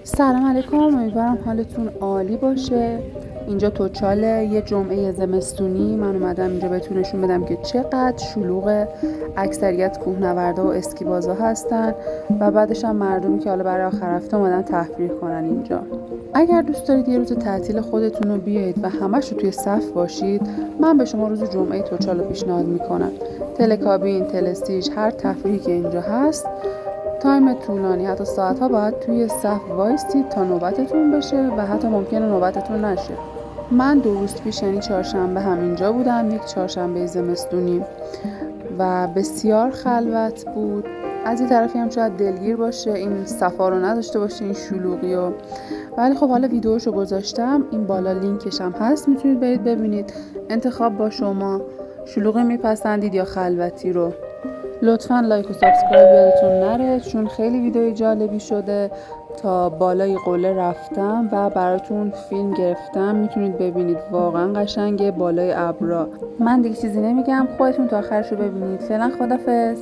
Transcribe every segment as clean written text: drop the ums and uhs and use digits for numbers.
سلام علیکم، امیدوارم حالتون عالی باشه. اینجا توچاله، یه جمعه زمستونی. من اومدم اینجا بهتون نشون بدم که چقدر شلوغه. اکثریت کوهنوردا و اسکیبازا هستن و بعدش هم مردمی که حالا برای آخر هفته اومدن تفریح کنن اینجا. اگر دوست دارید یه روز تعطیل خودتون رو بیایید و همش رو توی صف باشید، من به شما روز جمعه توچال رو پیشنهاد میکنم. تلکابین، تلسیج، هر تفریحی که اینجا هست، تایم طولانی حتی ساعت‌ها باید توی صف وایستید تا نوبتتون بشه و حتی ممکنه نوبتتون نشه. من 2 روز پیش یعنی چهارشنبه همینجا بودم، یک چهارشنبه زمستونی و بسیار خلوت بود. از این طرفی هم شاید دلگیر باشه، این صفا رو نداشته باشه، این شلوغی و ولی خب حالا ویدیوشو گذاشتم، این بالا لینکش هم هست، میتونید برید ببینید. انتخاب با شما. شلوغی میپسندید یا خلوتی رو؟ لطفاً لایک و سابسکرایب یادتون نره، چون خیلی ویدیو جالبی شده. تا بالای قله رفتم و براتون فیلم گرفتم، میتونید ببینید. واقعا قشنگه بالای ابرا. من دیگه چیزی نمیگم، خودتون تا آخرش رو ببینید. فعلا خدافظ.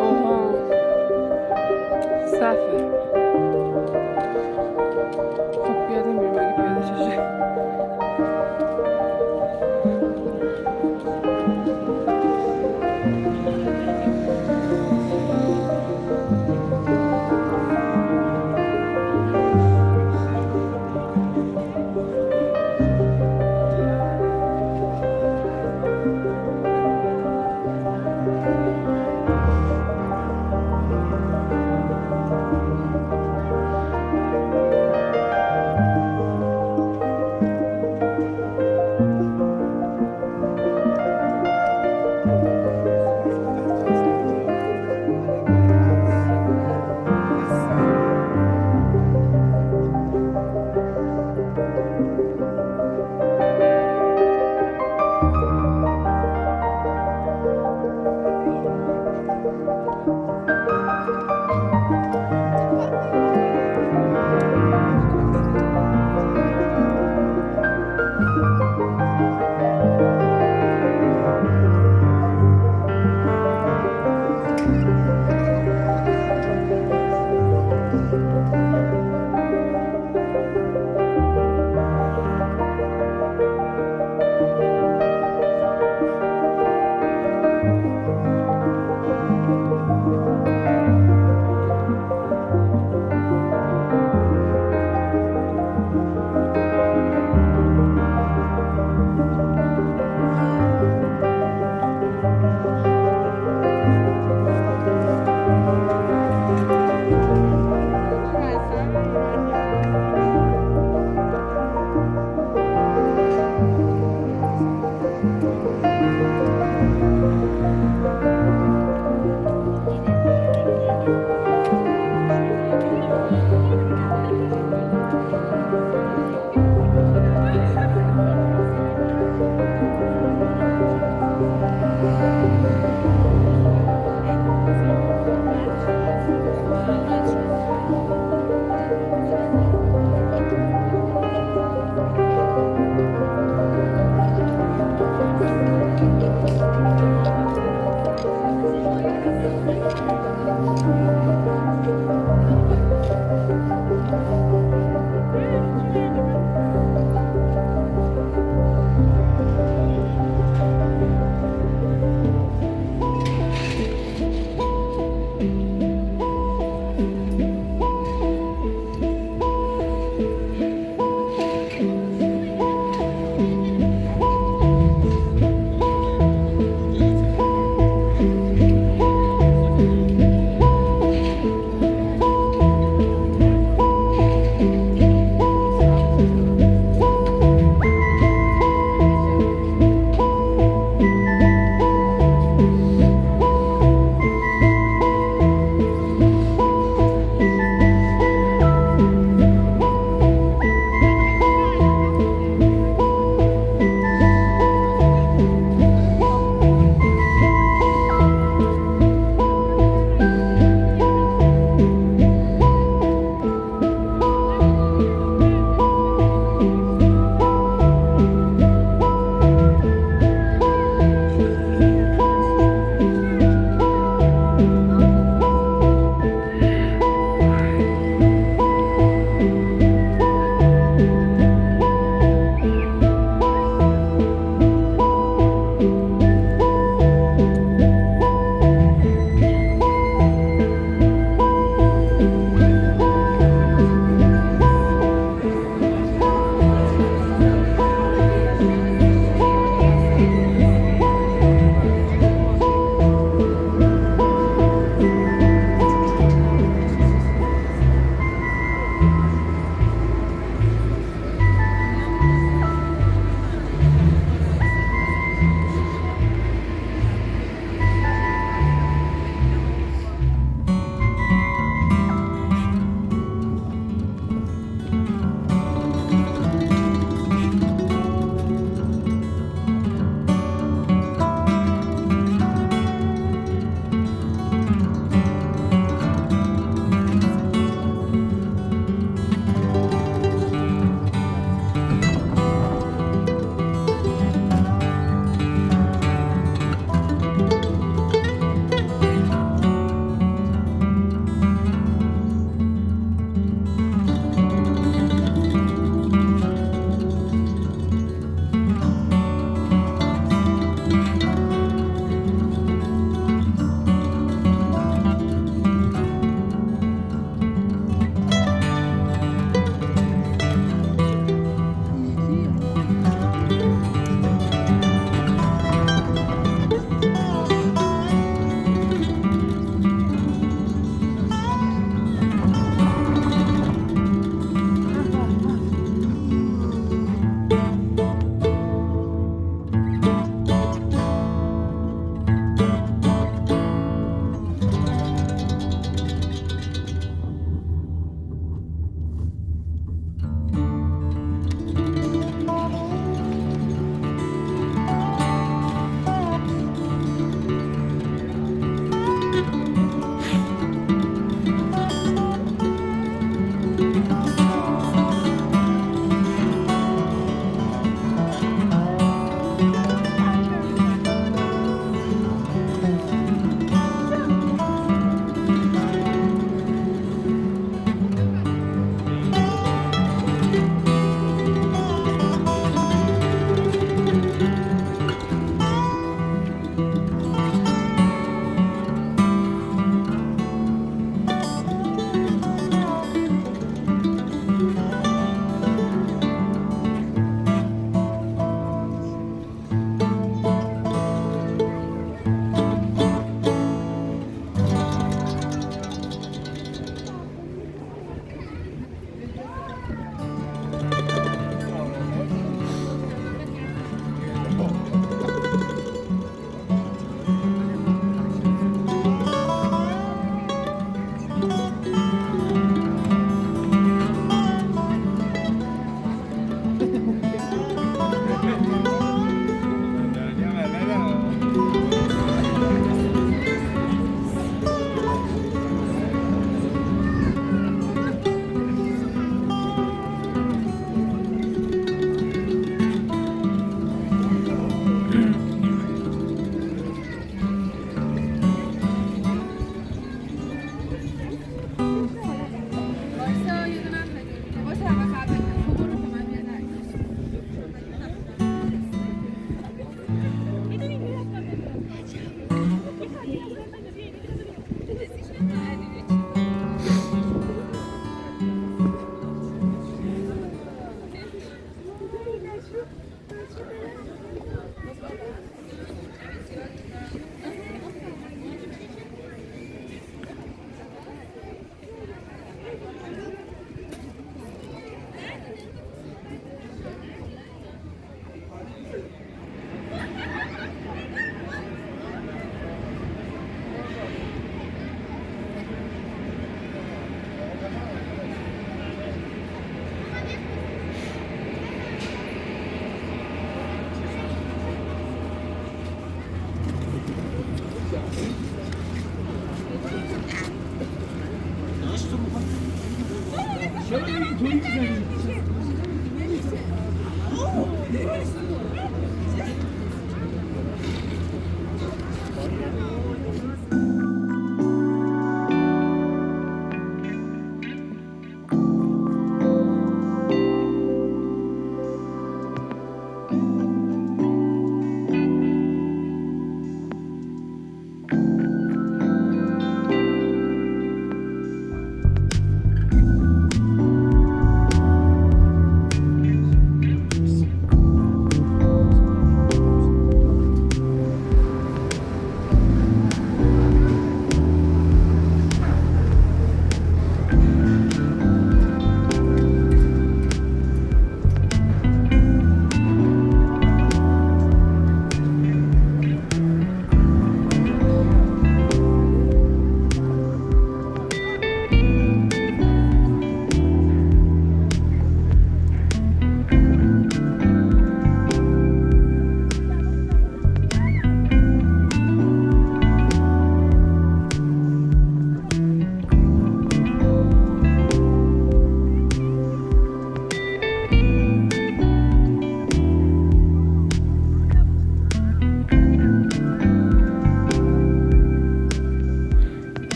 اوها، صفه. خب پیاده میریم اگه پیاده ششه.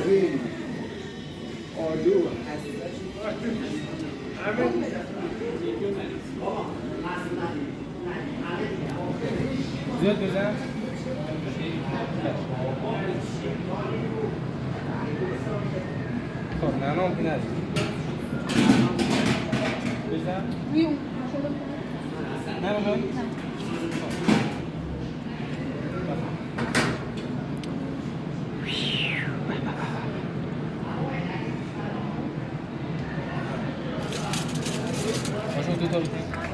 آلو زیاد بزن خب نه نه بزن نه نه Pode voltar,